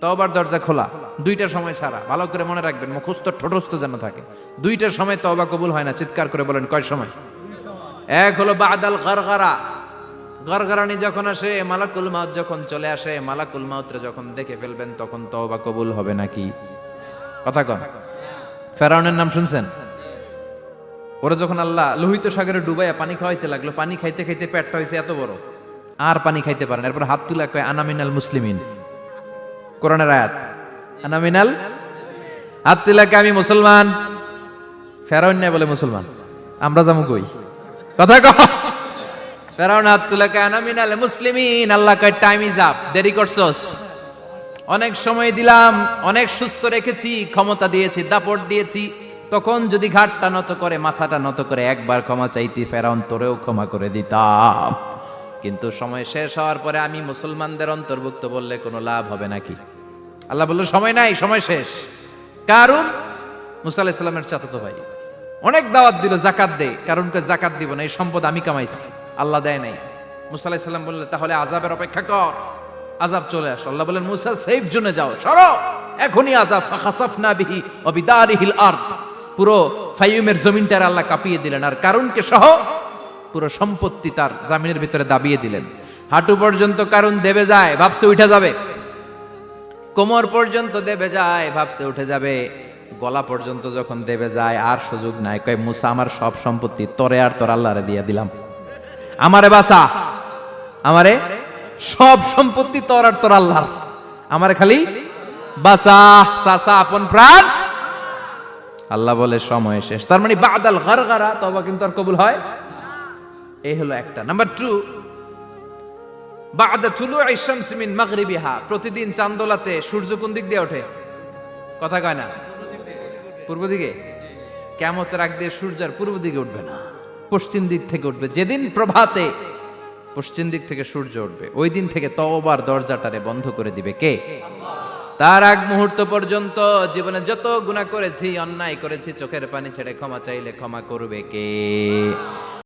তওবার দরজা খোলা, দুইটার সময় ছাড়া। ভালো করে মনে রাখবেন, মুখস্থ ঠোঁটস্থ যেন থাকে। দুইটার সময় তওবা কবুল হয় না। চিৎকার করে বলেন কয় সময়? এক হলো বাদাল গারগারা, গরগরানি যখন আসে, মালাকুল মাউত যখন চলে আসে, মালাকুল মাউতরে যখন দেখে ফেলবেন তখন তওবা কবুল হবে নাকি? কথা কন। ফেরাউনের নাম শুনছেন? ওরা যখন আল্লাহ লোহিত সাগরে ডুবাইয়া পানি খাওয়াইতে লাগলো, পানি খাইতে খাইতে পেটটা হয়েছে এত বড়, আর পানি খাইতে পারেন। এরপর হাত তুলে কয় আনামিনাল মুসলিমিন। কোরআনের আয়াত, আনামিনাল, হাত তুলে কয় আমি মুসলমান। ফেরাউন না বলে মুসলমান, আমরা যাবো কই? কথা কও। ফেরাউন হাত তুলে কয় আনামিনাল মুসলিমিন। আল্লাহ কয় টাইম ইজ আপ, দেরি করছস, অনেক সময় দিলাম, অনেক সুস্থ রেখেছি, ক্ষমতা দিয়েছি, দাপট দিয়েছি, তখন যদি ঘাটটা নত করে, মাথাটা নত করে একবার ক্ষমা চাইতি, ফেরাউন তোরেও ক্ষমা করে দিতাম। কিন্তু সময় শেষ হওয়ার পরে আমি মুসলমানদের অন্তর্ভুক্ত বললে কোনো লাভ হবে নাকি? আল্লাহ বলল সময় নাই, সময় শেষ। কারণ মুসা আলাইহিস সালামের চাচাতো ভাই অনেক দাওয়াত দিল, জাকাত দে। কারণকে জাকাত দিব না, এই সম্পদ আমি কামাইছি, আল্লাহ দেয় নাই। মুসা আলাইহিস সালাম বললেন তাহলে আযাবের অপেক্ষা কর। আযাব চলে আসলো। আল্লাহ বলেন মুসা সেফ জোনে যাও, সরো, এখনই আযাব। ফাখাসাফনা বিহি ওয়া বিদারিহিল আরদ, পুরো ফাইয়ুমের জমিনটার আল্লাহ কাঁপিয়ে দিলেন, আর কারুনকে সহ পুরো সম্পত্তি তার জামিনের ভিতরে দাবিয়ে দিলেন। হাঁটু পর্যন্ত কারুন দেবে যায়, ভাবছে উঠে যাবে। কোমর পর্যন্ত দেবে যায়, ভাবছে উঠে যাবে। গলা পর্যন্ত যখন দেবে যায়, আর সুযোগ নাই। কয় মুসা আমার সব সম্পত্তি তোরে আর তোর আল্লাহরে দিয়ে দিলাম, আমারে বাঁচা, আমারে সব সম্পত্তি তোর আর তোর আল্লাহর, আমারে খালি বাঁচা, চাচা আপন প্রাণ। আল্লাহ বলে সময় শেষ। তার মানে বাদাল গারগারা তওবা কিন্তু আর কবুল হয়। এই হলো একটা। নাম্বার 2, বাদা তুলুই শামস মিন মাগরিবিহা, প্রতিদিন চাঁদোলাতে সূর্য কোন দিক দিয়ে ওঠে? কথা কয় না? পূর্ব দিকে। কিয়ামতের আগ দিয়ে সূর্য আর পূর্ব দিকে উঠবে না, পশ্চিম দিক থেকে উঠবে। যেদিন প্রভাতে পশ্চিম দিক থেকে সূর্য উঠবে, ওই দিন থেকে তওবার দরজাটারে বন্ধ করে দিবে কে? তার আগ মুহূর্ত পর্যন্ত জীবনে যত গুনাহ করেছি, অন্যায় করেছি, চোখের পানি ছেড়ে ক্ষমা চাইলে ক্ষমা করবে কে?